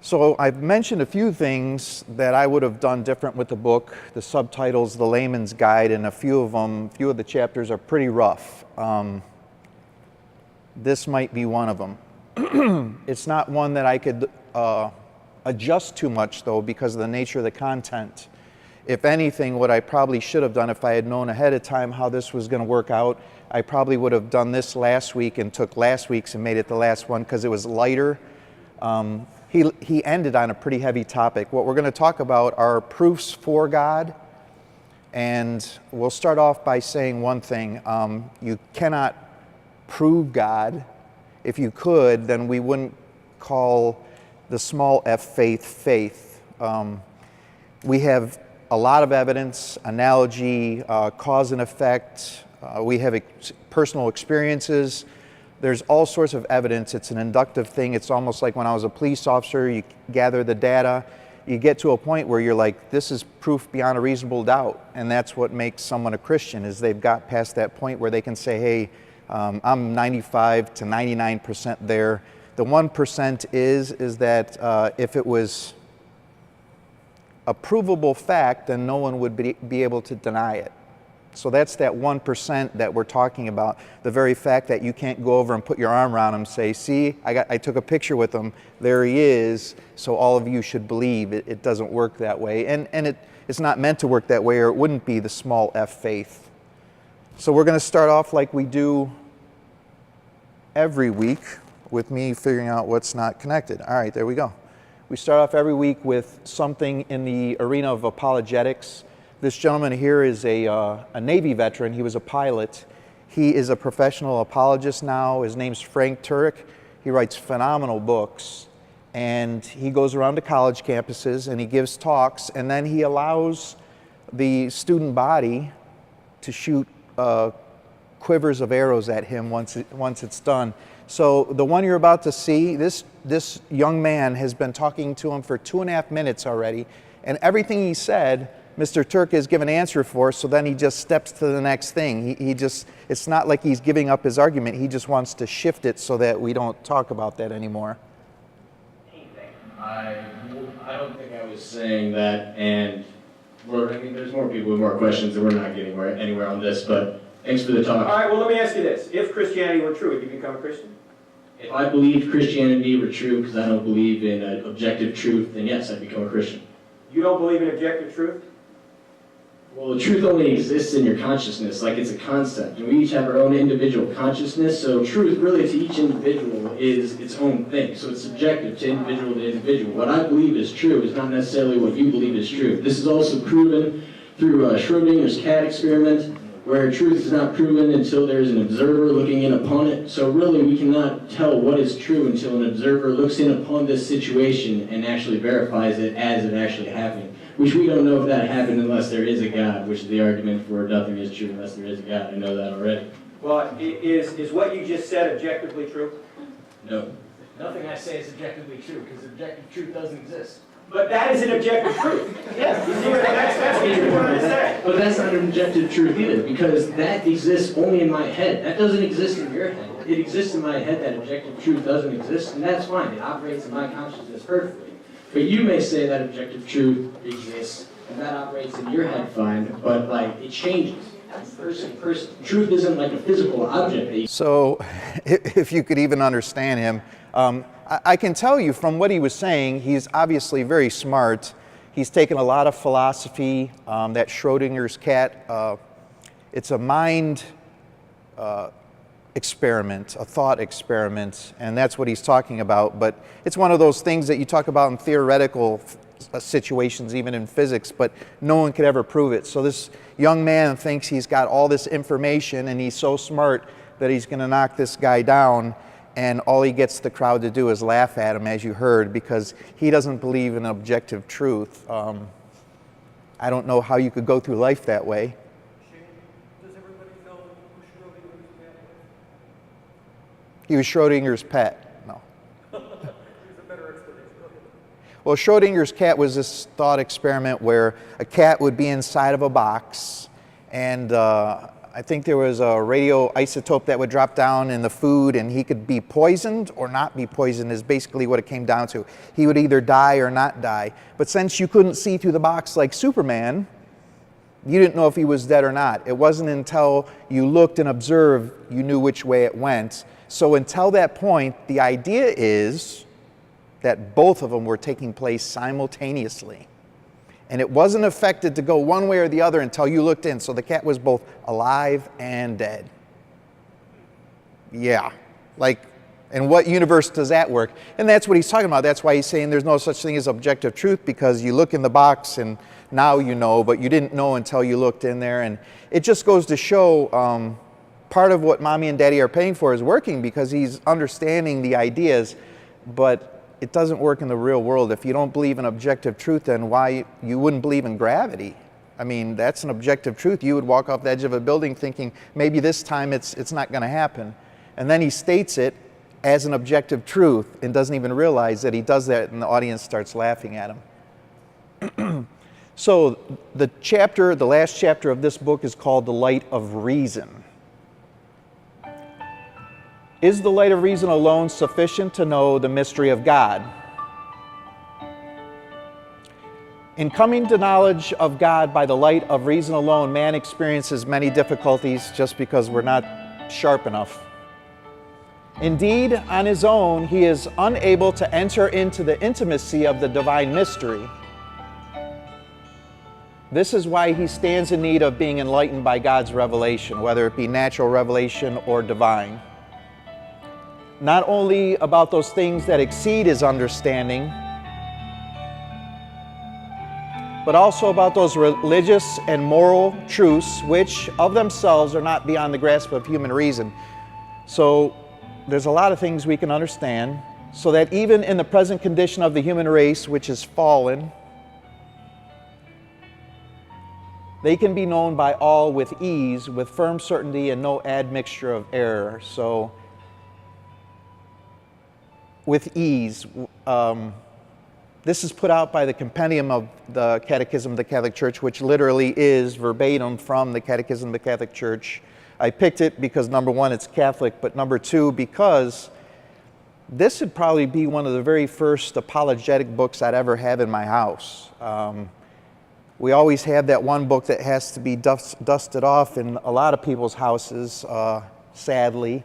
So I've mentioned a few things that I would have done different with the book. The subtitles, the layman's guide, and a few of the chapters are pretty rough. This might be one of them. It's not one that I could adjust too much, though, because of the nature of the content. If anything, what I probably should have done if I had known ahead of time how this was going to work out, I probably would have done this last week and took last week's and made it the last one because it was lighter. He ended on a pretty heavy topic. What we're going to talk about are proofs for God, and we'll start off by saying one thing. You cannot prove God. If you could, then we wouldn't call the small f faith faith. We have a lot of evidence, analogy, cause and effect. We have personal experiences. There's all sorts of evidence. It's an inductive thing. It's almost like when I was a police officer, you gather the data, you get to a point where you're like, this is proof beyond a reasonable doubt. And that's what makes someone a Christian, is they've got past that point where they can say, hey, I'm 95 to 99% there. The 1% is that if it was a provable fact, then no one would be able to deny it. So that's that 1% that we're talking about. The very fact that you can't go over and put your arm around him and say, see, I took a picture with him, there he is, so all of you should believe. It doesn't work that way. And it's not meant to work that way, or it wouldn't be the small f faith. So we're going to start off like we do every week with me figuring out what's not connected. All right, there we go. We start off every week with something in the arena of apologetics. This gentleman here is a Navy veteran. He was a pilot. He is a professional apologist now. His name's Frank Turek. He writes phenomenal books, and he goes around to college campuses and he gives talks, and then he allows the student body to shoot quivers of arrows at him once it's done. So the one you're about to see, this young man has been talking to him for 2.5 minutes already, and everything he said, Mr. Turk has given an answer for, so then he just steps to the next thing. It's not like he's giving up his argument, he just wants to shift it so that we don't talk about that anymore. I don't think I was saying that, and there's more people with more questions, and we're not getting anywhere on this, but thanks for the talk. All right, well, let me ask you this. If Christianity were true, would you become a Christian? If I believed Christianity were true, because I don't believe in objective truth, then yes, I'd become a Christian. You don't believe in objective truth? Well, the truth only exists in your consciousness, like it's a concept. And we each have our own individual consciousness, so truth really to each individual is its own thing. So it's subjective to individual. What I believe is true is not necessarily what you believe is true. This is also proven through Schrodinger's cat experiment, where truth is not proven until there's an observer looking in upon it. So really we cannot tell what is true until an observer looks in upon this situation and actually verifies it as it actually happened. Which we don't know if that happened unless there is a God, which is the argument for nothing is true unless there is a God. I know that already. Well, is what you just said objectively true? No. Nothing I say is objectively true, because objective truth doesn't exist. But that is an objective truth. Yes. That's what you're trying to say. But that's not an objective truth either, because that exists only in my head. That doesn't exist in your head. It exists in my head that objective truth doesn't exist, and that's fine. It operates in my consciousness perfectly. But you may say that objective truth exists, and that operates in your head fine, but like it changes. Person to person. Truth isn't like a physical object. So, if you could even understand him, I can tell you from what he was saying, he's obviously very smart. He's taken a lot of philosophy, that Schrodinger's cat. It's a mind experiment, a thought experiment, and that's what he's talking about. But it's one of those things that you talk about in theoretical situations, even in physics, but no one could ever prove it. So this young man thinks he's got all this information and he's so smart that he's going to knock this guy down, and all he gets the crowd to do is laugh at him, as you heard, because he doesn't believe in objective truth. I don't know how you could go through life that way. Does everybody know who Schrodinger's cat was? He was Schrodinger's pet. No. Here's a better explanation. Well, Schrodinger's cat was this thought experiment where a cat would be inside of a box, and I think there was a radioisotope that would drop down in the food and he could be poisoned or not be poisoned is basically what it came down to. He would either die or not die. But since you couldn't see through the box like Superman, you didn't know if he was dead or not. It wasn't until you looked and observed you knew which way it went. So until that point, the idea is that both of them were taking place simultaneously. And it wasn't affected to go one way or the other until you looked in. So the cat was both alive and dead. Yeah. Like, in what universe does that work? And that's what he's talking about. That's why he's saying there's no such thing as objective truth, because you look in the box and now you know, but you didn't know until you looked in there. And it just goes to show part of what Mommy and Daddy are paying for is working, because he's understanding the ideas, but it doesn't work in the real world. If you don't believe in objective truth, then why you wouldn't believe in gravity? I mean, that's an objective truth. You would walk off the edge of a building thinking maybe this time it's not going to happen. And then he states it as an objective truth and doesn't even realize that he does that, and the audience starts laughing at him. So the last chapter of this book is called The Light of Reason. Is the light of reason alone sufficient to know the mystery of God? In coming to knowledge of God by the light of reason alone, man experiences many difficulties just because we're not sharp enough. Indeed, on his own, he is unable to enter into the intimacy of the divine mystery. This is why he stands in need of being enlightened by God's revelation, whether it be natural revelation or divine. Not only about those things that exceed his understanding, but also about those religious and moral truths which of themselves are not beyond the grasp of human reason. So there's a lot of things we can understand, so that even in the present condition of the human race, which is fallen, they can be known by all with ease, with firm certainty, and no admixture of error. So with ease. This is put out by the Compendium of the Catechism of the Catholic Church, which literally is verbatim from the Catechism of the Catholic Church. I picked it because, number one, it's Catholic, but number two, because this would probably be one of the very first apologetic books I'd ever have in my house. We always have that one book that has to be dusted off in a lot of people's houses, sadly,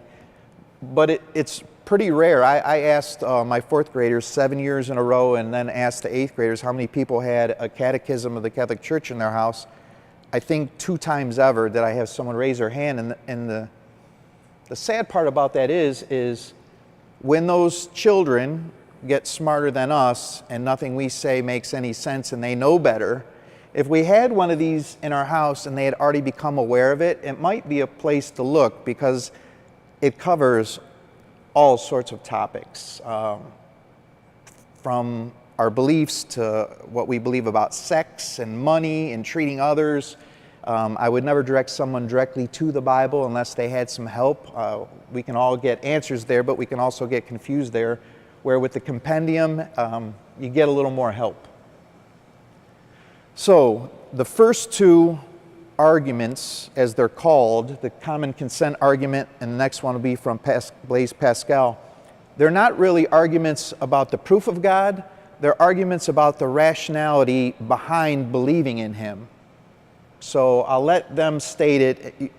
but it's pretty rare. I asked my fourth graders 7 years in a row, and then asked the eighth graders how many people had a Catechism of the Catholic Church in their house. I think 2 times ever did I have someone raise their hand, and the sad part about that is when those children get smarter than us and nothing we say makes any sense and they know better, if we had one of these in our house and they had already become aware of it, it might be a place to look, because it covers all sorts of topics, from our beliefs to what we believe about sex and money and treating others. I would never direct someone directly to the Bible unless they had some help. We can all get answers there, but we can also get confused there, where with the compendium, you get a little more help. So the first 2 arguments, as they're called, the common consent argument, and the next one will be from Blaise Pascal. They're not really arguments about the proof of God, they're arguments about the rationality behind believing in him. So I'll let them state it.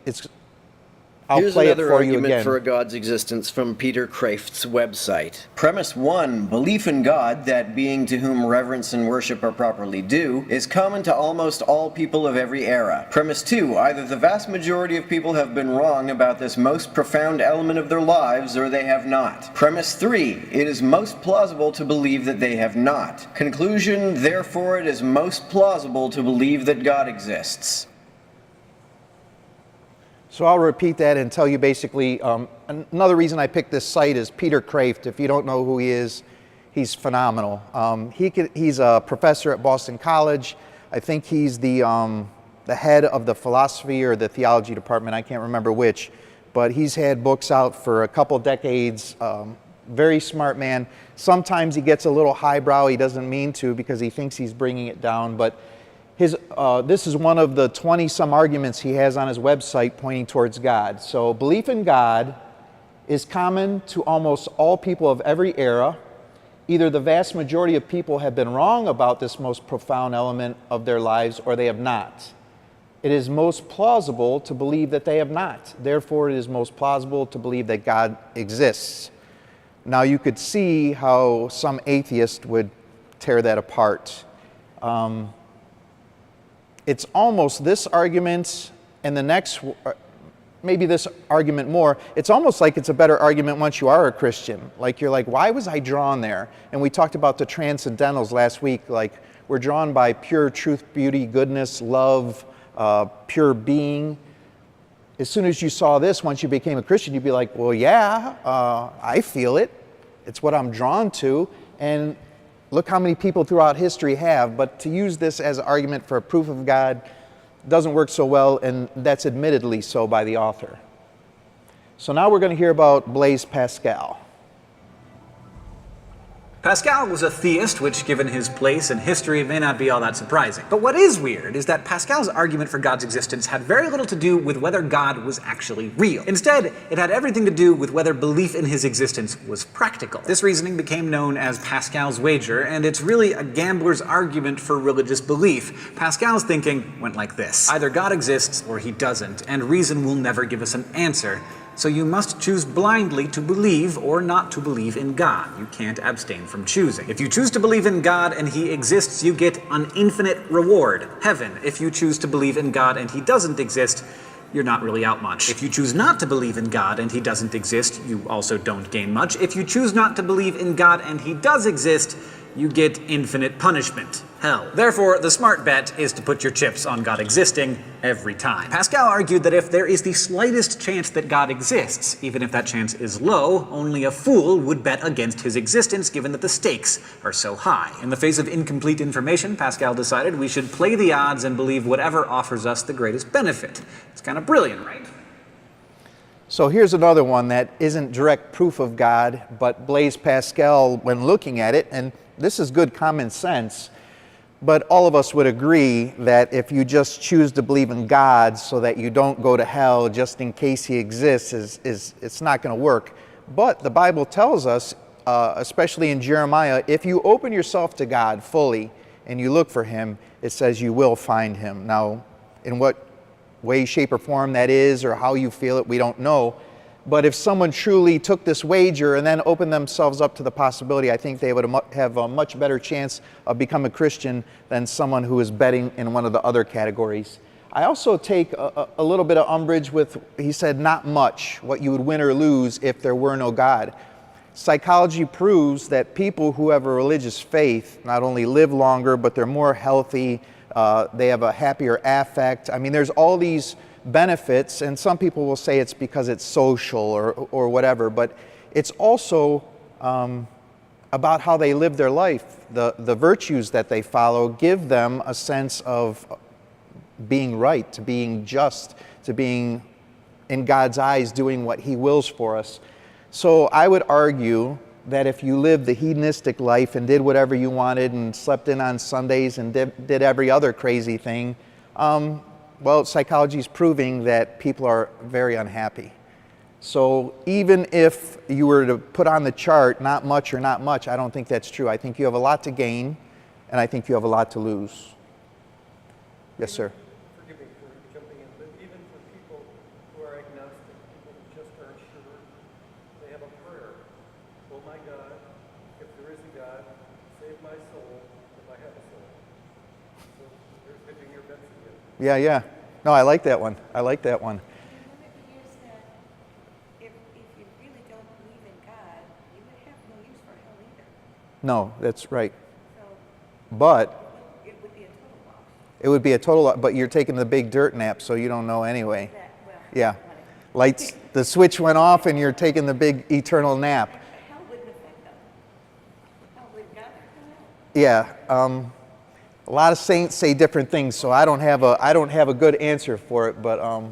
I'll Here's play it another for you argument again. for a God's existence from Peter Kraft's website. Premise 1, belief in God, that being to whom reverence and worship are properly due, is common to almost all people of every era. Premise 2, either the vast majority of people have been wrong about this most profound element of their lives, or they have not. Premise 3, it is most plausible to believe that they have not. Conclusion, therefore it is most plausible to believe that God exists. So I'll repeat that and tell you basically, another reason I picked this site is Peter Kraft. If you don't know who he is, he's phenomenal. He's a professor at Boston College. I think he's the head of the philosophy or the theology department. I can't remember which, but he's had books out for a couple decades. Very smart man. Sometimes he gets a little highbrow. He doesn't mean to, because he thinks he's bringing it down, but This is one of the 20-some arguments he has on his website pointing towards God. So belief in God is common to almost all people of every era. Either the vast majority of people have been wrong about this most profound element of their lives, or they have not. It is most plausible to believe that they have not. Therefore, it is most plausible to believe that God exists. Now, you could see how some atheist would tear that apart. It's almost this argument and the next, maybe this argument more, it's almost like it's a better argument once you are a Christian. Like you're like, why was I drawn there? And we talked about the transcendentals last week, like we're drawn by pure truth, beauty, goodness, love, pure being. As soon as you saw this, once you became a Christian, you'd be like, well, yeah, I feel it. It's what I'm drawn to. And look how many people throughout history have. But to use this as an argument for a proof of God doesn't work so well, and that's admittedly so by the author. So now we're going to hear about Blaise Pascal. Pascal was a theist, which given his place in history may not be all that surprising. But what is weird is that Pascal's argument for God's existence had very little to do with whether God was actually real. Instead, it had everything to do with whether belief in his existence was practical. This reasoning became known as Pascal's wager, and it's really a gambler's argument for religious belief. Pascal's thinking went like this: either God exists or he doesn't, and reason will never give us an answer. So you must choose blindly to believe or not to believe in God. You can't abstain from choosing. If you choose to believe in God and he exists, you get an infinite reward, heaven. If you choose to believe in God and he doesn't exist, you're not really out much. If you choose not to believe in God and he doesn't exist, you also don't gain much. If you choose not to believe in God and he does exist, you get infinite punishment, hell. Therefore, the smart bet is to put your chips on God existing every time. Pascal argued that if there is the slightest chance that God exists, even if that chance is low, only a fool would bet against his existence given that the stakes are so high. In the face of incomplete information, Pascal decided we should play the odds and believe whatever offers us the greatest benefit. It's kind of brilliant, right? So here's another one that isn't direct proof of God, but Blaise Pascal, when looking at it, and this is good common sense, but all of us would agree that if you just choose to believe in God so that you don't go to hell just in case he exists, it's not going to work. But the Bible tells us, especially in Jeremiah, if you open yourself to God fully and you look for him, it says you will find him. Now, in what way, shape, or form that is, or how you feel it, we don't know. But if someone truly took this wager and then opened themselves up to the possibility, I think they would have a much better chance of becoming a Christian than someone who is betting in one of the other categories. I also take a little bit of umbrage with, he said, not much, what you would win or lose if there were no God. Psychology proves that people who have a religious faith not only live longer, but they're more healthy, they have a happier affect. I mean, there's all these benefits, and some people will say it's because it's social or whatever, but it's also about how they live their life. The virtues that they follow give them a sense of being right, to being just, to being, in God's eyes, doing what he wills for us. So I would argue that if you lived the hedonistic life and did whatever you wanted and slept in on Sundays and did every other crazy thing, well, psychology is proving that people are very unhappy. So even if you were to put on the chart not much or not much, I don't think that's true. I think you have a lot to gain, and I think you have a lot to lose. Yes, sir. Forgive me for jumping in, but even for people who are agnostic, people who just aren't sure, they have a prayer. Oh my God, if there is a God, save my soul if I have a soul. So there's hedging your bets again. Yeah. No, I like that one. I like that one. Remember the years that if you really don't believe in God, you would have no use for hell either. No, that's right. So But it would be a total loss. it would be a total, but you're taking the big dirt nap, so you don't know anyway. Yeah. Lights, the switch went off and you're taking the big eternal nap. Hell wouldn't affect them. Hell would God affect them? Yeah. A lot of saints say different things, so I don't have a good answer for it, but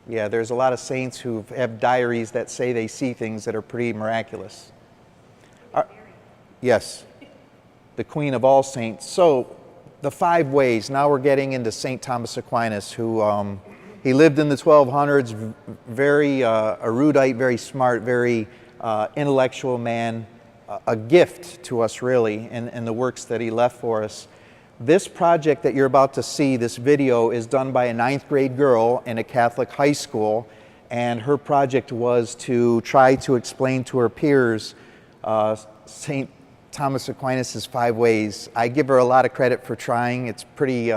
yeah, there's a lot of saints who have diaries that say they see things that are pretty miraculous. Yes, the queen of all saints. So the 5 ways. Now we're getting into St. Thomas Aquinas, who he lived in the 1200s, very erudite, very smart, very intellectual man, a gift to us really in the works that he left for us. This project that you're about to see, this video, is done by a 9th grade girl in a Catholic high school, and her project was to try to explain to her peers St. Thomas Aquinas' 5 ways. I give her a lot of credit for trying. It's pretty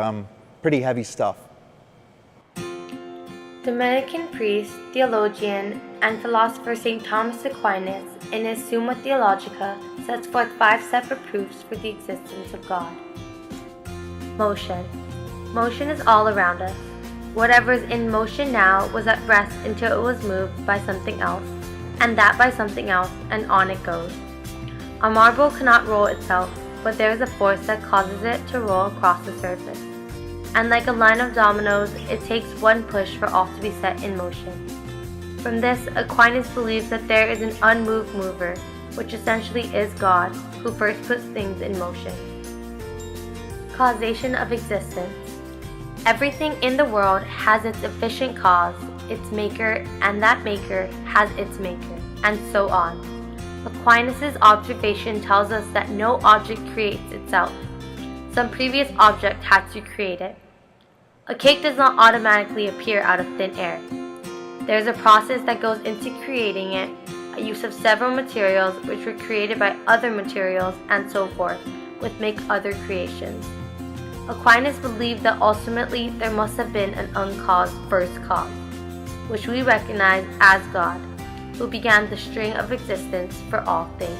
heavy stuff. Dominican priest, theologian, and philosopher St. Thomas Aquinas, in his Summa Theologica, sets forth 5 separate proofs for the existence of God. Motion. Motion is all around us. Whatever is in motion now was at rest until it was moved by something else, and that by something else, and on it goes. A marble cannot roll itself, but there is a force that causes it to roll across the surface. And like a line of dominoes, it takes one push for all to be set in motion. From this, Aquinas believes that there is an unmoved mover, which essentially is God, who first puts things in motion. Causation of existence. Everything in the world has its efficient cause, its maker, and that maker has its maker, and so on. Aquinas' observation tells us that no object creates itself. Some previous object had to create it. A cake does not automatically appear out of thin air. There is a process that goes into creating it, a use of several materials which were created by other materials, and so forth, which make other creations. Aquinas believed that ultimately there must have been an uncaused first cause, which we recognize as God, who began the string of existence for all things.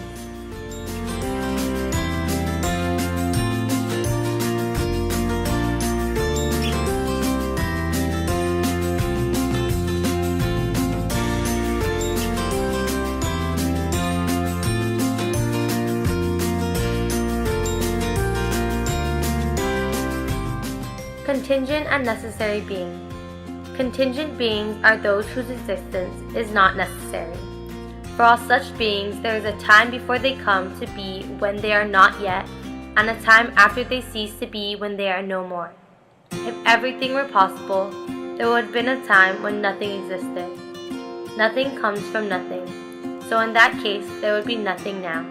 Contingent and necessary being. Contingent beings are those whose existence is not necessary. For all such beings, there is a time before they come to be when they are not yet, and a time after they cease to be when they are no more. If everything were possible, there would have been a time when nothing existed. Nothing comes from nothing, so in that case, there would be nothing now.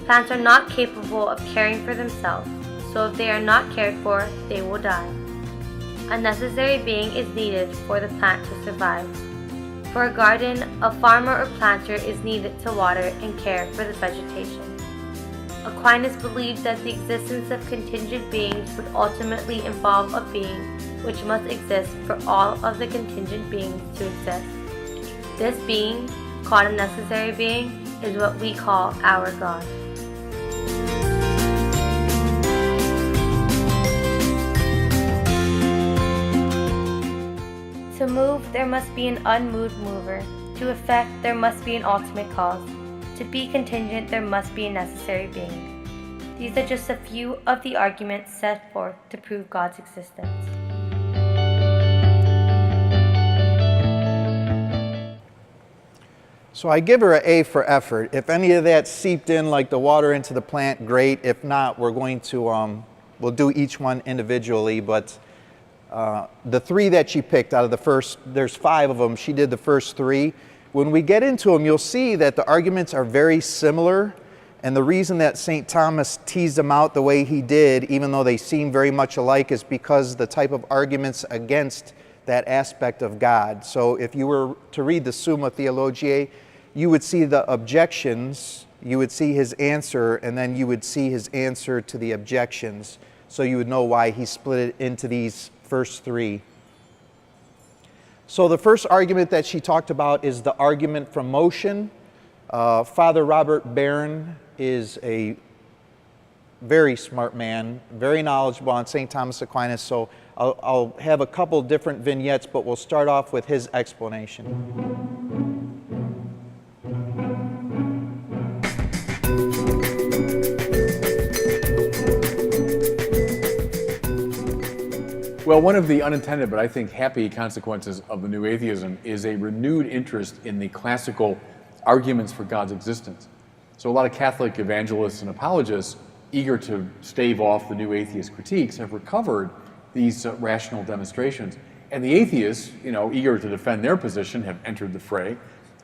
Plants are not capable of caring for themselves, so if they are not cared for, they will die. A necessary being is needed for the plant to survive. For a garden, a farmer or planter is needed to water and care for the vegetation. Aquinas believed that the existence of contingent beings would ultimately involve a being which must exist for all of the contingent beings to exist. This being, called a necessary being, is what we call our God. To move, there must be an unmoved mover. To effect, there must be an ultimate cause. To be contingent, there must be a necessary being. These are just a few of the arguments set forth to prove God's existence. So I give her an A for effort. If any of that seeped in like the water into the plant, great. If not, we're going to, we'll do each one individually, but the 3 that she picked out of the first, there's 5 of them, she did the first 3. When we get into them, you'll see that the arguments are very similar, and the reason that St. Thomas teased them out the way he did, even though they seem very much alike, is because the type of arguments against that aspect of God. So if you were to read the Summa Theologiae, you would see the objections, you would see his answer, and then you would see his answer to the objections. So you would know why he split it into these first 3. So the first argument that she talked about is the argument from motion. Father Robert Barron is a very smart man, very knowledgeable on St. Thomas Aquinas, so I'll have a couple different vignettes, but we'll start off with his explanation. Well, one of the unintended but I think happy consequences of the new atheism is a renewed interest in the classical arguments for God's existence. So a lot of Catholic evangelists and apologists eager to stave off the new atheist critiques, have recovered these rational demonstrations. And the atheists, eager to defend their position, have entered the fray.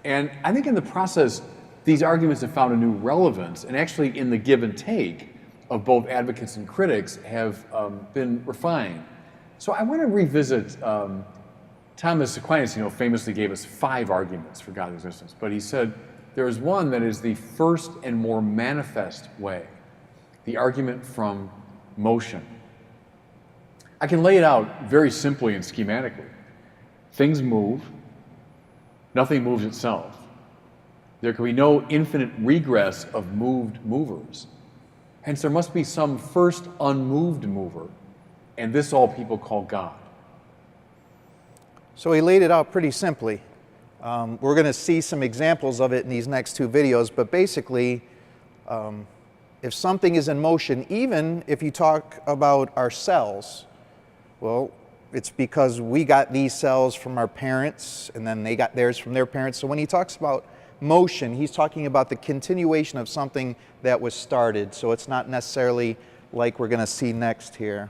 And I think in the process, these arguments have found a new relevance, and actually in the give and take of both advocates and critics have been refined. So I want to revisit Thomas Aquinas, famously gave us 5 arguments for God's existence, but he said there is one that is the first and more manifest way, the argument from motion. I can lay it out very simply and schematically. Things move, nothing moves itself. There can be no infinite regress of moved movers. Hence, there must be some first unmoved mover, and this all people call God. So he laid it out pretty simply. We're going to see some examples of it in these next 2 videos, but basically, if something is in motion, even if you talk about our cells, well, it's because we got these cells from our parents, and then they got theirs from their parents. So when he talks about motion, he's talking about the continuation of something that was started. So it's not necessarily like we're going to see next here.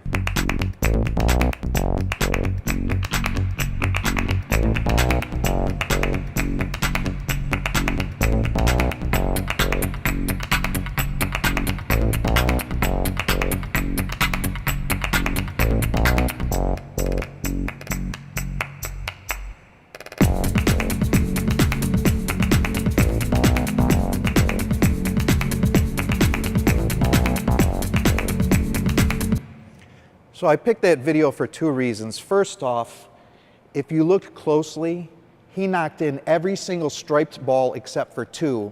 So I picked that video for 2 reasons. First off, if you look closely, he knocked in every single striped ball except for 2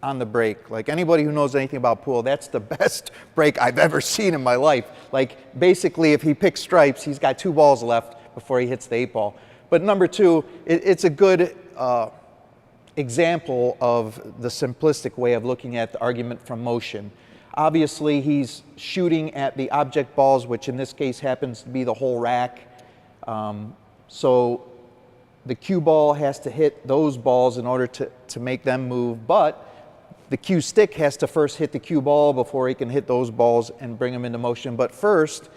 on the break. Like anybody who knows anything about pool, that's the best break I've ever seen in my life. Like basically if he picks stripes, he's got 2 balls left before he hits the 8 ball. But number 2, it's a good example of the simplistic way of looking at the argument from motion. Obviously, he's shooting at the object balls, which in this case happens to be the whole rack. So the cue ball has to hit those balls in order to make them move, but the cue stick has to first hit the cue ball before he can hit those balls and bring them into motion. But first,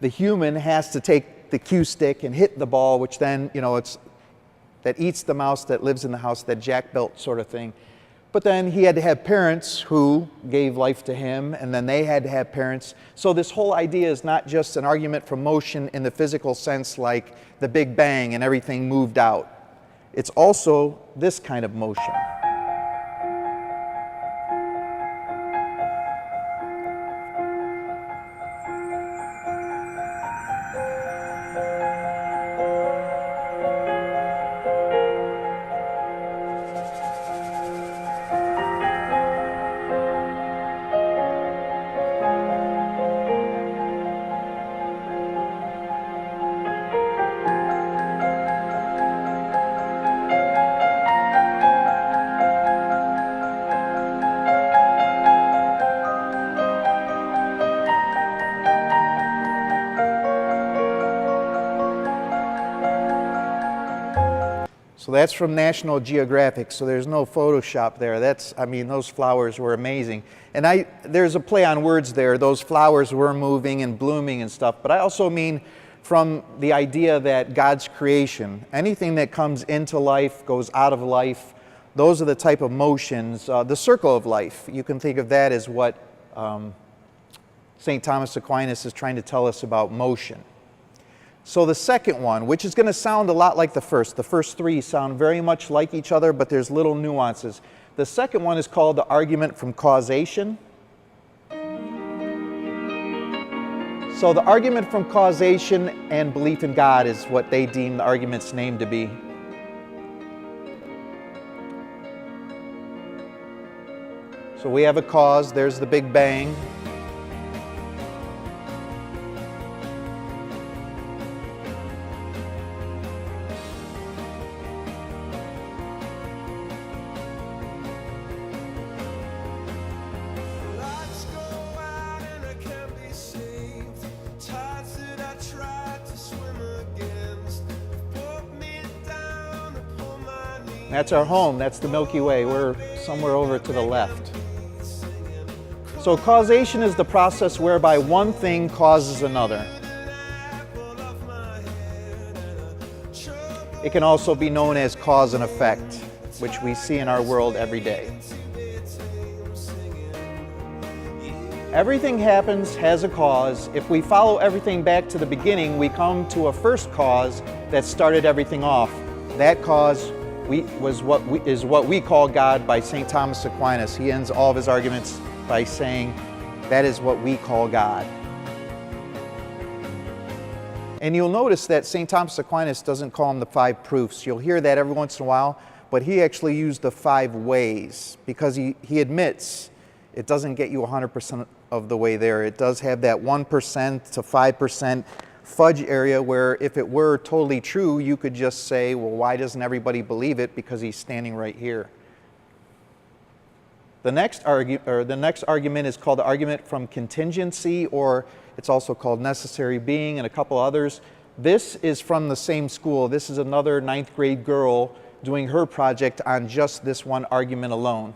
the human has to take the cue stick and hit the ball, which then, that eats the mouse that lives in the house, that jack belt sort of thing. But then he had to have parents who gave life to him, and then they had to have parents. So this whole idea is not just an argument from motion in the physical sense like the Big Bang and everything moved out. It's also this kind of motion. So that's from National Geographic, so there's no Photoshop there. Those flowers were amazing. And there's a play on words there. Those flowers were moving and blooming and stuff. But I also mean from the idea that God's creation, anything that comes into life, goes out of life, those are the type of motions. The circle of life, you can think of that as what St. Thomas Aquinas is trying to tell us about motion. So the second one, which is going to sound a lot like the first 3 sound very much like each other, but there's little nuances. The second one is called the argument from causation. So the argument from causation and belief in God is what they deem the argument's name to be. So we have a cause, there's the Big Bang. That's our home, that's the Milky Way. We're somewhere over to the left. So causation is the process whereby one thing causes another. It can also be known as cause and effect, which we see in our world every day. Everything happens, has a cause. If we follow everything back to the beginning, we come to a first cause that started everything off. That cause is what we call God by St. Thomas Aquinas. He ends all of his arguments by saying, that is what we call God. And you'll notice that St. Thomas Aquinas doesn't call them the 5 proofs. You'll hear that every once in a while, but he actually used the 5 ways because he admits it doesn't get you 100% of the way there. It does have that 1% to 5% fudge area where if it were totally true, you could just say, well, why doesn't everybody believe it? Because he's standing right here. The next argument is called the argument from contingency, or it's also called necessary being, and a couple others. This is from the same school. This is another 9th grade girl doing her project on just this one argument alone.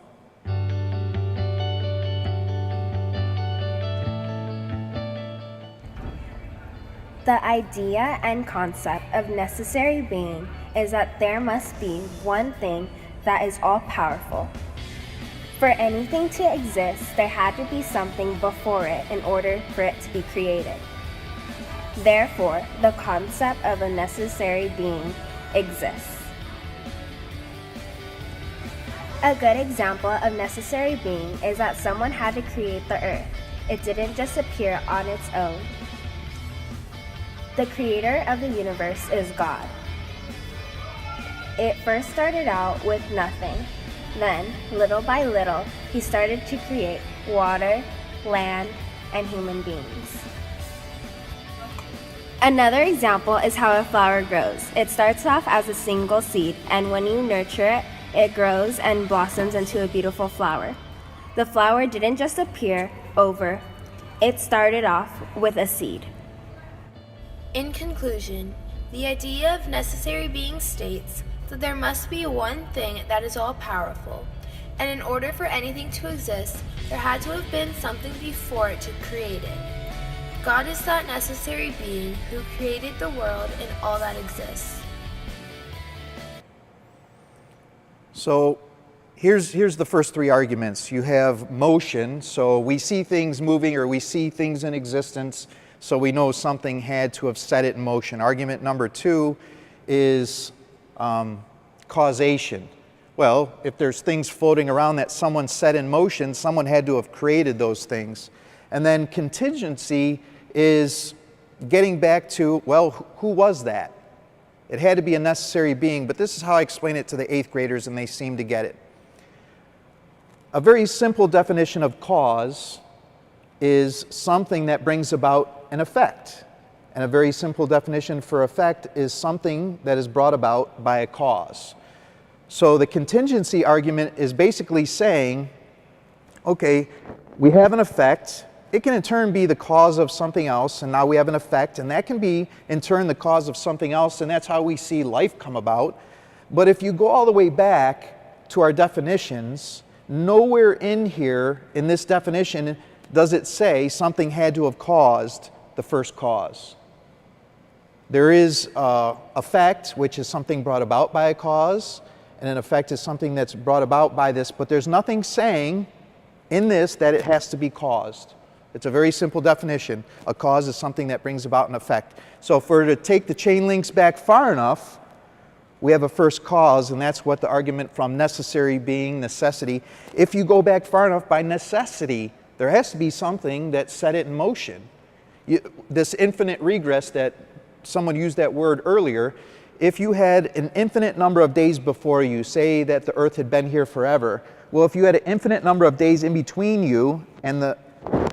The idea and concept of necessary being is that there must be one thing that is all-powerful. For anything to exist, there had to be something before it in order for it to be created. Therefore, the concept of a necessary being exists. A good example of necessary being is that someone had to create the earth. It didn't just appear on its own. The creator of the universe is God. It first started out with nothing. Then, little by little, he started to create water, land, and human beings. Another example is how a flower grows. It starts off as a single seed, and when you nurture it, it grows and blossoms into a beautiful flower. The flower didn't just appear over, it started off with a seed. In conclusion, the idea of necessary being states that there must be one thing that is all-powerful, and in order for anything to exist, there had to have been something before it to create it. God is that necessary being who created the world and all that exists. So here's the first 3 arguments. You have motion, so we see things moving or we see things in existence, so we know something had to have set it in motion. Argument number 2 is causation. Well, if there's things floating around that someone set in motion, someone had to have created those things. And then contingency is getting back to, well, who was that? It had to be a necessary being, but this is how I explain it to the 8th graders, and they seem to get it. A very simple definition of cause is something that brings about an effect. And a very simple definition for effect is something that is brought about by a cause. So the contingency argument is basically saying, okay, we have an effect. It can in turn be the cause of something else, and now we have an effect, and that can be in turn the cause of something else, and that's how we see life come about. But if you go all the way back to our definitions, nowhere in here, in this definition, does it say something had to have caused the first cause. There is effect, which is something brought about by a cause, and an effect is something that's brought about by this, but there's nothing saying in this that it has to be caused. It's a very simple definition. A cause is something that brings about an effect. So if we're to take the chain links back far enough, we have a first cause, and that's what the argument from necessary being necessity. If you go back far enough, by necessity, there has to be something that set it in motion. This infinite regress that someone used that word earlier, if you had an infinite number of days before you, say that the earth had been here forever, well, if you had an infinite number of days in between you and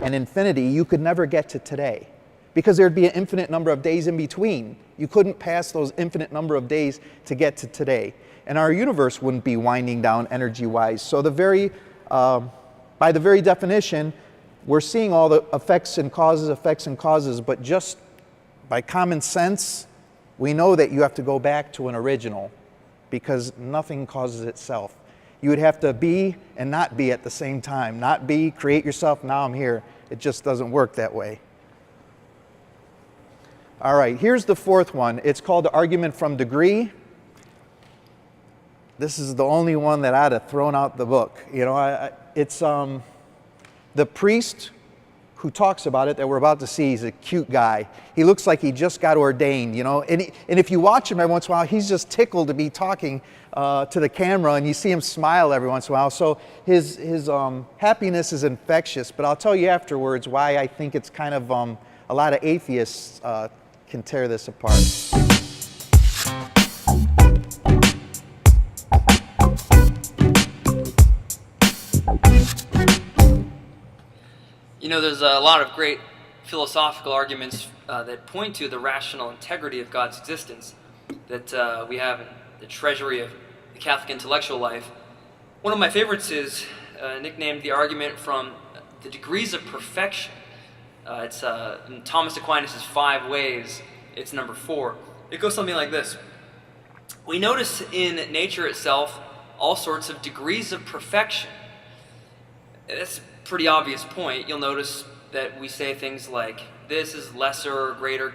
infinity, you could never get to today, because there'd be an infinite number of days in between. You couldn't pass those infinite number of days to get to today. And our universe wouldn't be winding down energy-wise. So by the very definition, we're seeing all the effects and causes, but just by common sense, we know that you have to go back to an original, because nothing causes itself. You would have to be and not be at the same time. Not be, create yourself, now I'm here. It just doesn't work that way. All right, here's the fourth one. It's called the argument from degree. This is the only one that I'd have thrown out the book. You know, it's the priest who talks about it that we're about to see. He's a cute guy. He looks like he just got ordained, you know. And if you watch him every once in a while, he's just tickled to be talking to the camera, and you see him smile every once in a while. So his happiness is infectious. But I'll tell you afterwards why I think it's kind of a lot of atheists can tear this apart. You know, there's a lot of great philosophical arguments that point to the rational integrity of God's existence that we have in the treasury of the Catholic intellectual life. One of my favorites is nicknamed the argument from the degrees of perfection. It's in Thomas Aquinas' 5 Ways. It's number 4. It goes something like this. We notice in nature itself all sorts of degrees of perfection. That's a pretty obvious point. You'll notice that we say things like, this is lesser or greater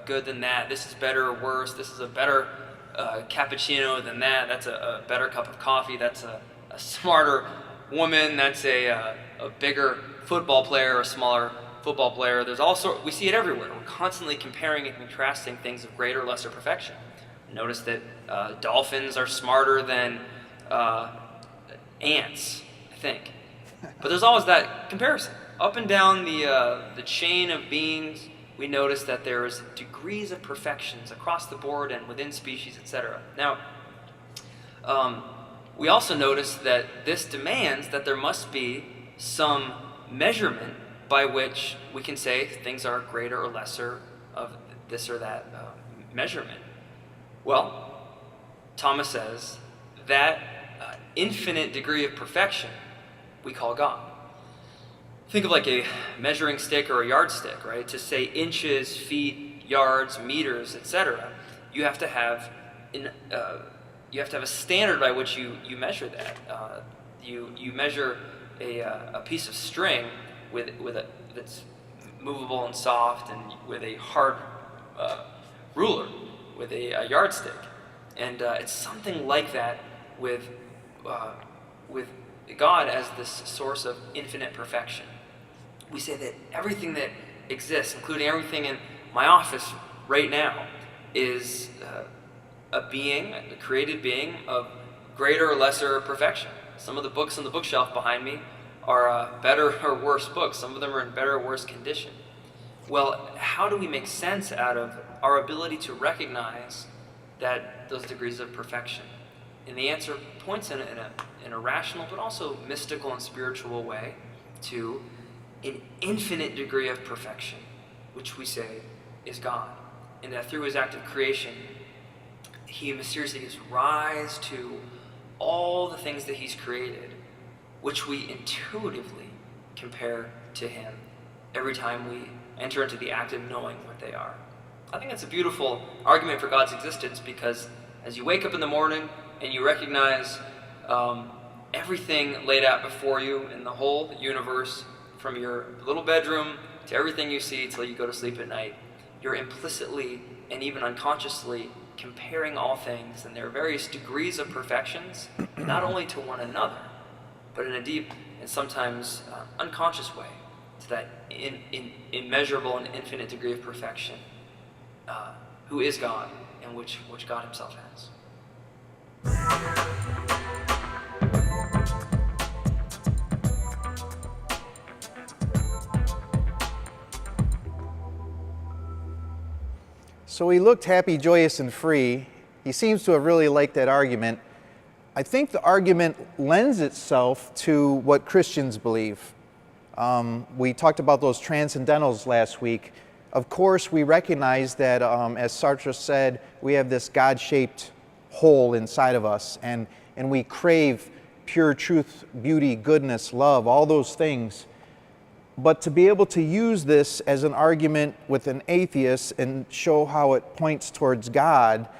good than that. This is better or worse. This is a better cappuccino than that. That's a better cup of coffee. That's a smarter woman. That's a bigger football player, a smaller football player. There's also, we see it everywhere. We're constantly comparing and contrasting things of greater or lesser perfection. Notice that dolphins are smarter than ants, I think. But there's always that comparison. Up and down the chain of beings, we notice that there's degrees of perfections across the board and within species, etc. Now, we also notice that this demands that there must be some measurement by which we can say things are greater or lesser of this or that measurement. Well, Thomas says that infinite degree of perfection we call God. Think of like a measuring stick or a yardstick, right? To say inches, feet, yards, meters, etc., you have to have a standard by which you measure that. You measure a piece of string that's movable and soft, and with a hard ruler, with a yardstick, and it's something like that with God as this source of infinite perfection. We say that everything that exists, including everything in my office right now, is a created being of greater or lesser perfection. Some of the books on the bookshelf behind me are better or worse books. Some of them are in better or worse condition. Well, how do we make sense out of our ability to recognize that those degrees of perfection? And the answer points in a rational but also mystical and spiritual way to an infinite degree of perfection, which we say is God. And that through his act of creation, he mysteriously gives rise to all the things that he's created, which we intuitively compare to him every time we enter into the act of knowing what they are. I think that's a beautiful argument for God's existence, because as you wake up in the morning and you recognize everything laid out before you in the whole universe, from your little bedroom to everything you see till you go to sleep at night, you're implicitly and even unconsciously comparing all things and their various degrees of perfections, not only to one another, but in a deep and sometimes unconscious way, to that immeasurable and infinite degree of perfection, who is God and which God himself has. So he looked happy, joyous, and free. He seems to have really liked that argument. I think the argument lends itself to what Christians believe. We talked about those transcendentals last week. Of course, we recognize that, as Sartre said, we have this God-shaped hole inside of us, and we crave pure truth, beauty, goodness, love, all those things. But to be able to use this as an argument with an atheist and show how it points towards God,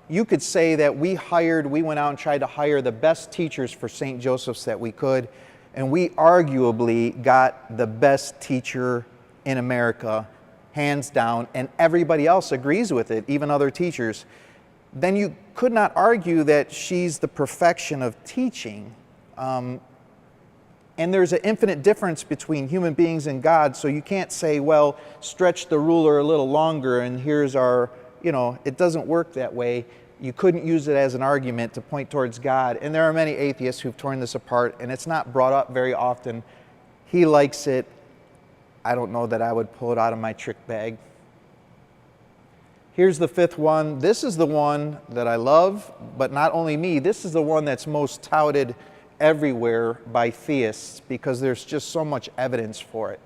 you could say that we went out and tried to hire the best teachers for St. Joseph's that we could, and we arguably got the best teacher in America, hands down, and everybody else agrees with it, even other teachers. Then you could not argue that she's the perfection of teaching. And there's an infinite difference between human beings and God, so you can't say, well, stretch the ruler a little longer and here's our, it doesn't work that way. You couldn't use it as an argument to point towards God. And there are many atheists who've torn this apart, and it's not brought up very often. He likes it. I don't know that I would pull it out of my trick bag. Here's the fifth one. This is the one that I love, but not only me. This is the one that's most touted everywhere by theists because there's just so much evidence for it.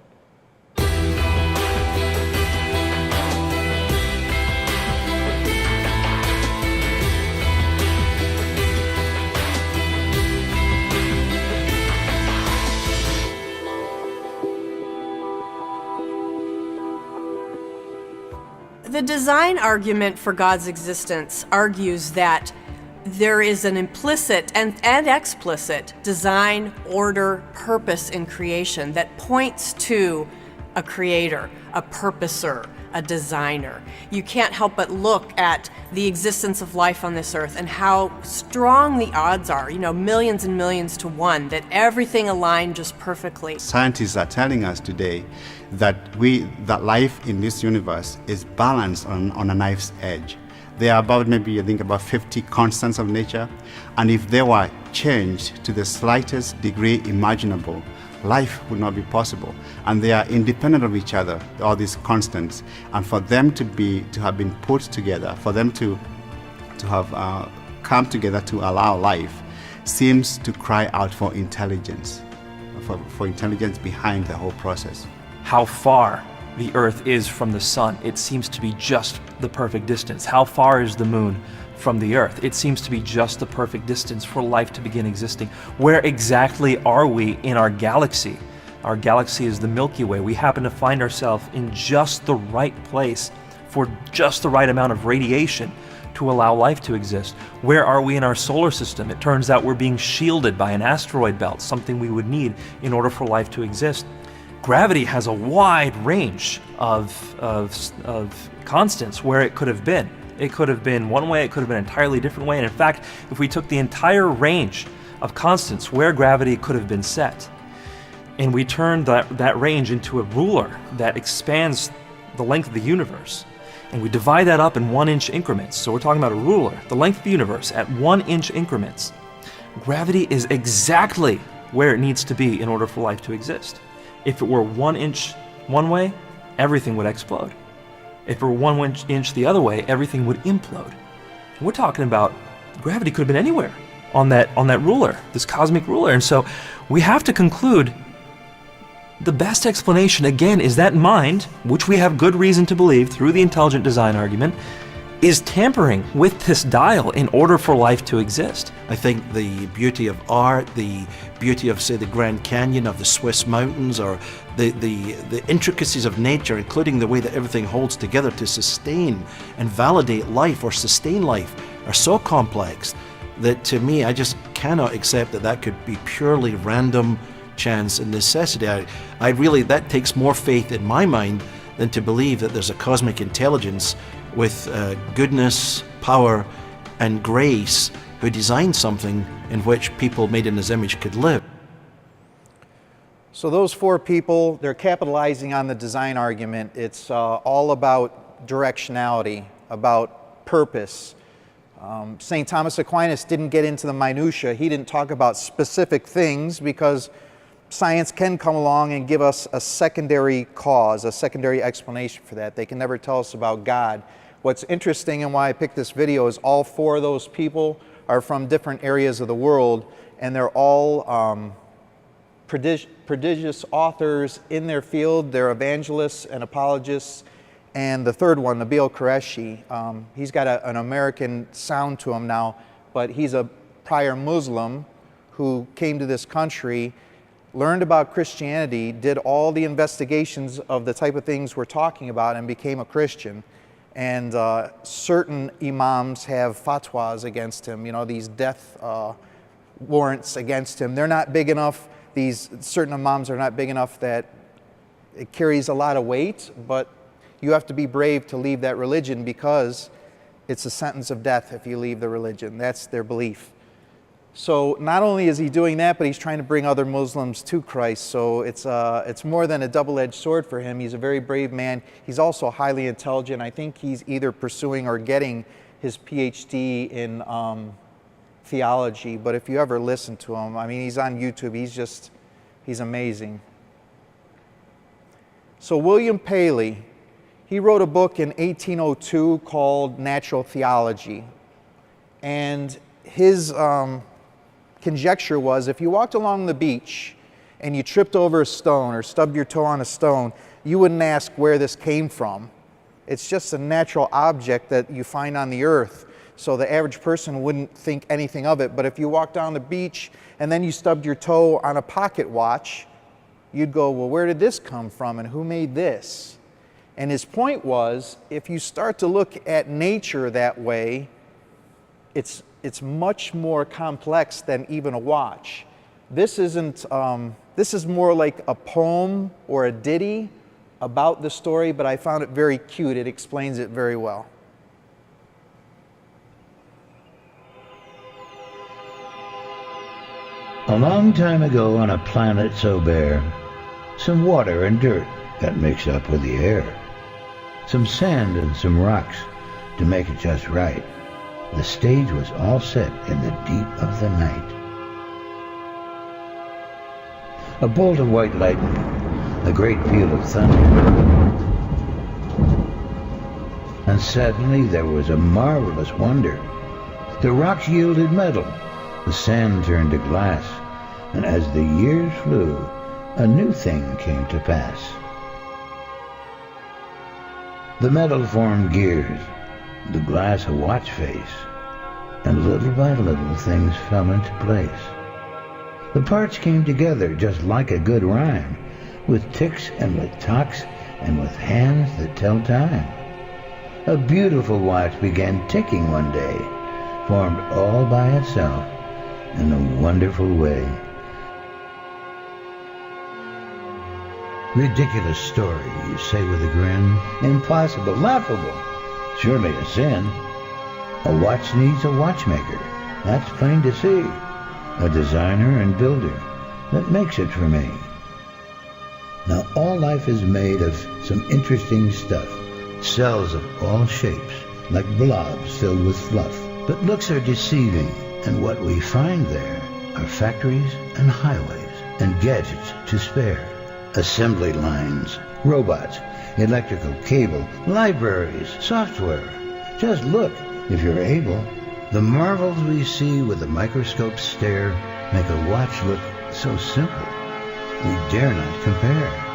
The design argument for God's existence argues that there is an implicit and explicit design, order, purpose in creation that points to a creator, a purposer, a designer. You can't help but look at the existence of life on this earth and how strong the odds are, millions and millions to one, that everything aligned just perfectly. Scientists are telling us today that life in this universe is balanced on a knife's edge. There are about 50 constants of nature, and if they were changed to the slightest degree imaginable, life would not be possible. And they are independent of each other, all these constants. And for them to have been put together, for them to have come together to allow life, seems to cry out for intelligence, for intelligence behind the whole process. How far the Earth is from the sun, it seems to be just the perfect distance. How far is the moon from the Earth? It seems to be just the perfect distance for life to begin existing. Where exactly are we in our galaxy? Our galaxy is the Milky Way. We happen to find ourselves in just the right place for just the right amount of radiation to allow life to exist. Where are we in our solar system? It turns out we're being shielded by an asteroid belt, something we would need in order for life to exist. Gravity has a wide range of constants where it could have been. It could have been one way, it could have been an entirely different way. And in fact, if we took the entire range of constants where gravity could have been set, and we turned that range into a ruler that expands the length of the universe, and we divide that up in 1-inch increments, so we're talking about a ruler, the length of the universe at 1-inch increments, gravity is exactly where it needs to be in order for life to exist. If it were 1 inch one way, everything would explode. If it were 1 inch the other way, everything would implode. And we're talking about gravity could have been anywhere on that ruler, this cosmic ruler. And so we have to conclude the best explanation, again, is that mind, which we have good reason to believe through the intelligent design argument, is tampering with this dial in order for life to exist. I think the beauty of art, the beauty of, say, the Grand Canyon of the Swiss mountains, or the intricacies of nature, including the way that everything holds together to sustain and validate life or sustain life, are so complex that, to me, I just cannot accept that could be purely random chance and necessity. I really, that takes more faith in my mind than to believe that there's a cosmic intelligence with goodness, power, and grace who designed something in which people made in his image could live. So those four people, they're capitalizing on the design argument. It's all about directionality, about purpose. St. Thomas Aquinas didn't get into the minutia. He didn't talk about specific things because science can come along and give us a secondary cause, a secondary explanation for that. They can never tell us about God. What's interesting and why I picked this video is all four of those people are from different areas of the world, and they're all prodigious authors in their field. They're evangelists and apologists. And the third one, Nabil Qureshi, he's got an American sound to him now, but he's a prior Muslim who came to this country, learned about Christianity, did all the investigations of the type of things we're talking about, and became a Christian. And certain imams have fatwas against him, you know, these death warrants against him. They're not big enough, these certain imams are not big enough that it carries a lot of weight, but you have to be brave to leave that religion because it's a sentence of death if you leave the religion. That's their belief. So not only is he doing that, but he's trying to bring other Muslims to Christ. So it's more than a double-edged sword for him. He's a very brave man. He's also highly intelligent. I think he's either pursuing or getting his PhD in theology. But if you ever listen to him, I mean, he's on YouTube. He's amazing. So William Paley, he wrote a book in 1802 called Natural Theology. And his conjecture was, if you walked along the beach and you tripped over a stone or stubbed your toe on a stone, you wouldn't ask where this came from. It's just a natural object that you find on the earth, so the average person wouldn't think anything of it. But if you walked down the beach and then you stubbed your toe on a pocket watch, you'd go, well, where did this come from and who made this? And his point was, if you start to look at nature that way, it's much more complex than even a watch. This isn't, this is more like a poem or a ditty about the story, but I found it very cute. It explains it very well. A long time ago on a planet so bare, some water and dirt got mixed up with the air. Some sand and some rocks to make it just right. The stage was all set in the deep of the night. A bolt of white lightning, a great peal of thunder. And suddenly there was a marvelous wonder. The rocks yielded metal, the sand turned to glass, and as the years flew, a new thing came to pass. The metal formed gears, the glass a watch face, and little by little things fell into place. The parts came together just like a good rhyme, with ticks and with tocks and with hands that tell time. A beautiful watch began ticking one day, formed all by itself in a wonderful way. Ridiculous story, you say with a grin. Impossible, laughable, surely a sin. A watch needs a watchmaker, that's plain to see. A designer and builder that makes it for me. Now all life is made of some interesting stuff. Cells of all shapes, like blobs filled with fluff. But looks are deceiving, and what we find there are factories and highways and gadgets to spare. Assembly lines, robots, electrical cable, libraries, software. Just look, if you're able. The marvels we see with a microscope stare make a watch look so simple, we dare not compare.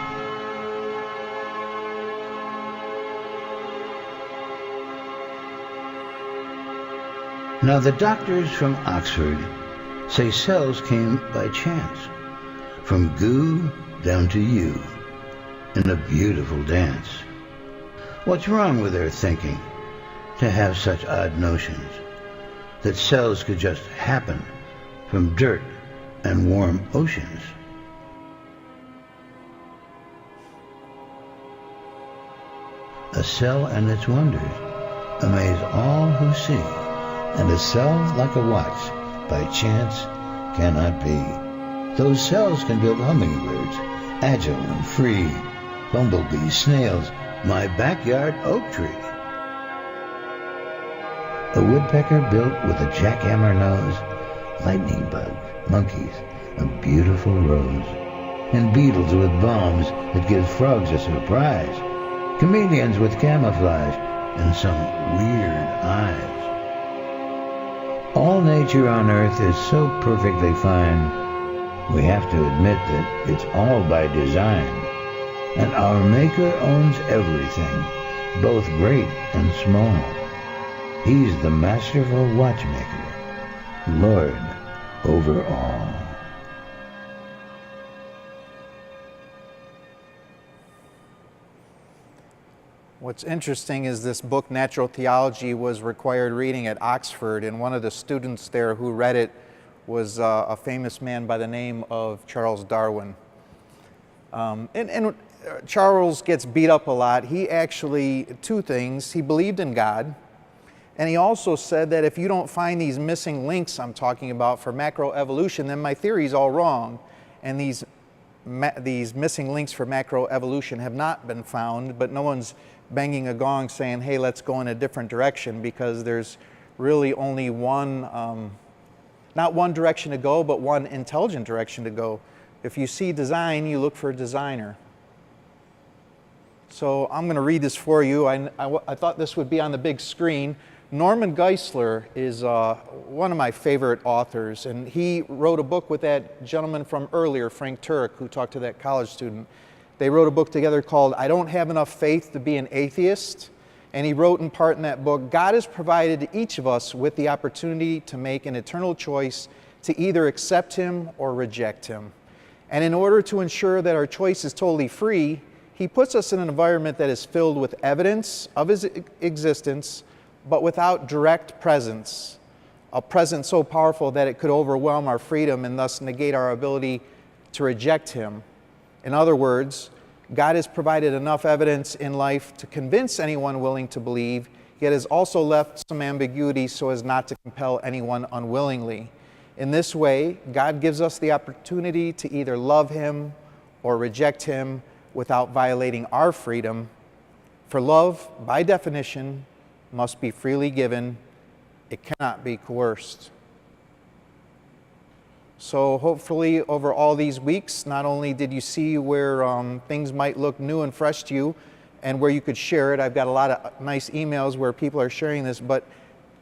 Now the doctors from Oxford say cells came by chance, from goo down to you, in a beautiful dance. What's wrong with their thinking to have such odd notions that cells could just happen from dirt and warm oceans? A cell and its wonders amaze all who see, and a cell like a watch by chance cannot be. Those cells can build hummingbirds, agile and free, bumblebees, snails, my backyard oak tree. A woodpecker built with a jackhammer nose, lightning bugs, monkeys, a beautiful rose, and beetles with bombs that give frogs a surprise, chameleons with camouflage, and some weird eyes. All nature on earth is so perfectly fine, we have to admit that it's all by design. And our Maker owns everything, both great and small. He's the masterful watchmaker, Lord over all. What's interesting is this book, Natural Theology, was required reading at Oxford, and one of the students there who read it was a famous man by the name of Charles Darwin. And Charles gets beat up a lot. He actually, two things, he believed in God, and he also said that if you don't find these missing links I'm talking about for macroevolution, then my theory's all wrong. And these missing links for macroevolution have not been found, but no one's banging a gong saying, hey, let's go in a different direction, because there's really only one, not one direction to go, but one intelligent direction to go. If you see design, you look for a designer. So I'm going to read this for you. I thought this would be on the big screen. Norman Geisler is one of my favorite authors, and he wrote a book with that gentleman from earlier, Frank Turek, who talked to that college student. They wrote a book together called I Don't Have Enough Faith to Be an Atheist, and he wrote in part in that book, God has provided to each of us with the opportunity to make an eternal choice to either accept Him or reject Him. And in order to ensure that our choice is totally free, He puts us in an environment that is filled with evidence of His existence, but without direct presence, a presence so powerful that it could overwhelm our freedom and thus negate our ability to reject Him. In other words, God has provided enough evidence in life to convince anyone willing to believe, yet has also left some ambiguity so as not to compel anyone unwillingly. In this way, God gives us the opportunity to either love Him or reject Him without violating our freedom. For love, by definition, must be freely given. It cannot be coerced. So hopefully over all these weeks, not only did you see where things might look new and fresh to you and where you could share it. I've got a lot of nice emails where people are sharing this, but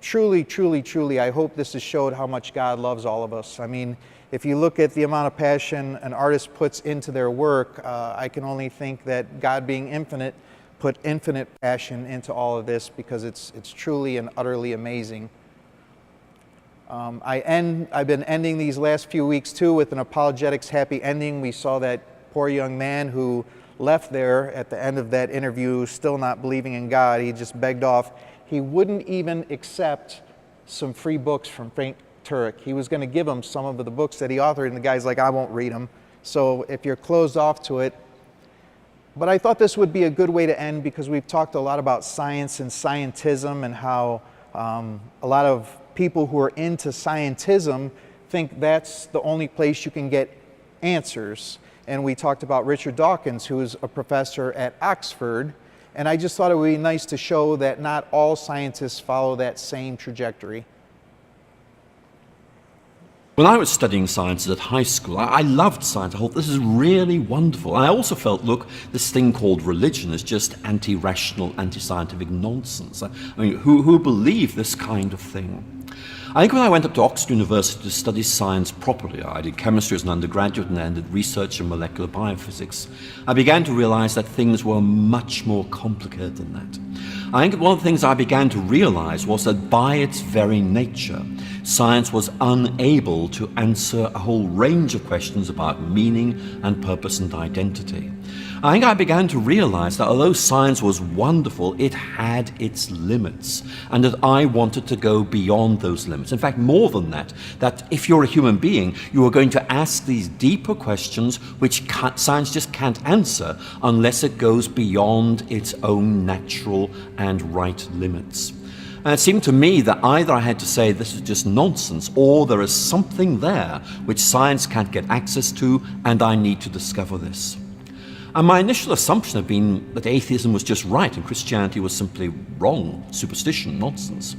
truly, truly, truly, I hope this has showed how much God loves all of us. I mean, if you look at the amount of passion an artist puts into their work, I can only think that God, being infinite, put infinite passion into all of this, because it's truly and utterly amazing. I've been ending these last few weeks too with an apologetics happy ending. We saw that poor young man who left there at the end of that interview still not believing in God. He just begged off. He wouldn't even accept some free books from Frank Turek. He was going to give him some of the books that he authored, and the guy's like, I won't read them. So if you're closed off to it. But I thought this would be a good way to end, because we've talked a lot about science and scientism, and how a lot of people who are into scientism think that's the only place you can get answers. And we talked about Richard Dawkins, who is a professor at Oxford, and I just thought it would be nice to show that not all scientists follow that same trajectory. When I was studying sciences at high school, I loved science. I thought this is really wonderful. I also felt, look, this thing called religion is just anti-rational, anti-scientific nonsense. I mean, who believe this kind of thing? I think when I went up to Oxford University to study science properly, I did chemistry as an undergraduate and then did research in molecular biophysics, I began to realize that things were much more complicated than that. I think one of the things I began to realize was that by its very nature, science was unable to answer a whole range of questions about meaning and purpose and identity. I think I began to realize that although science was wonderful, it had its limits, and that I wanted to go beyond those limits. In fact, more than that, that if you're a human being, you are going to ask these deeper questions which science just can't answer unless it goes beyond its own natural and right limits. And it seemed to me that either I had to say this is just nonsense, or there is something there which science can't get access to, and I need to discover this. And my initial assumption had been that atheism was just right and Christianity was simply wrong, superstition, nonsense.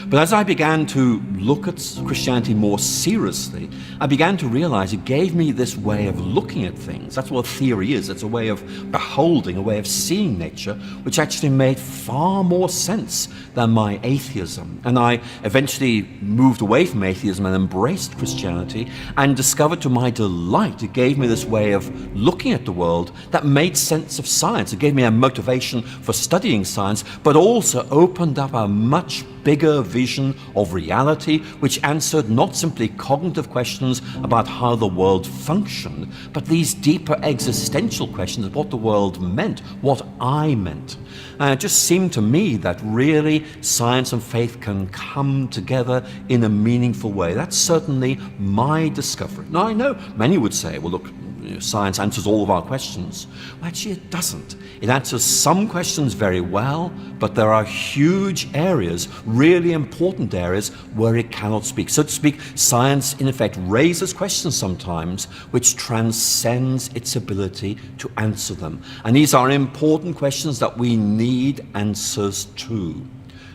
But as I began to look at Christianity more seriously, I began to realize it gave me this way of looking at things. That's what theory is. It's a way of beholding, a way of seeing nature, which actually made far more sense than my atheism. And I eventually moved away from atheism and embraced Christianity, and discovered to my delight it gave me this way of looking at the world that that made sense of science. It gave me a motivation for studying science, but also opened up a much bigger vision of reality, which answered not simply cognitive questions about how the world functioned, but these deeper existential questions of what the world meant, what I meant. And it just seemed to me that really science and faith can come together in a meaningful way. That's certainly my discovery. Now, I know many would say, well, look, science answers all of our questions. Well, actually, it doesn't. It answers some questions very well, but there are huge areas, really important areas, where it cannot speak. So to speak, science, in effect, raises questions sometimes which transcends its ability to answer them. And these are important questions that we need answers to.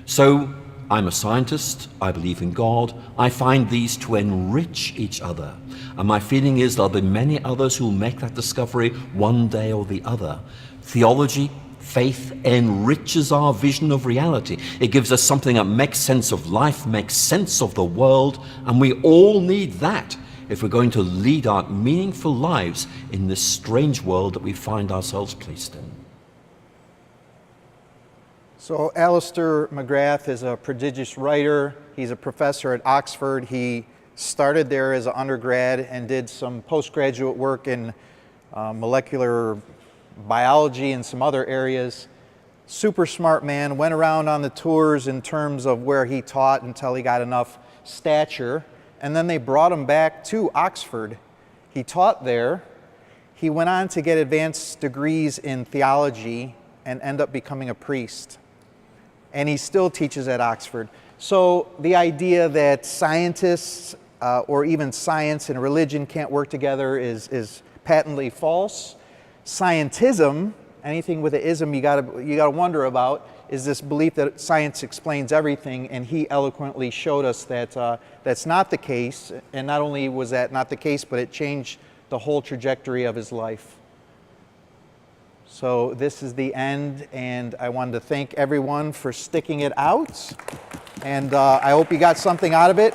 So I'm a scientist, I believe in God, I find these to enrich each other. And my feeling is there'll be many others who will make that discovery one day or the other. Theology, faith enriches our vision of reality. It gives us something that makes sense of life, makes sense of the world, and we all need that if we're going to lead our meaningful lives in this strange world that we find ourselves placed in. So Alistair McGrath is a prodigious writer. He's a professor at Oxford. He started there as an undergrad and did some postgraduate work in molecular biology and some other areas. Super smart man, went around on the tours in terms of where he taught until he got enough stature, and then they brought him back to Oxford. He taught there. He went on to get advanced degrees in theology and end up becoming a priest. And he still teaches at Oxford. So the idea that scientists or even science and religion can't work together is patently false. Scientism, anything with an ism you gotta wonder about, is this belief that science explains everything, and he eloquently showed us that that's not the case. And not only was that not the case, but it changed the whole trajectory of his life. So this is the end, and I wanted to thank everyone for sticking it out, and I hope you got something out of it.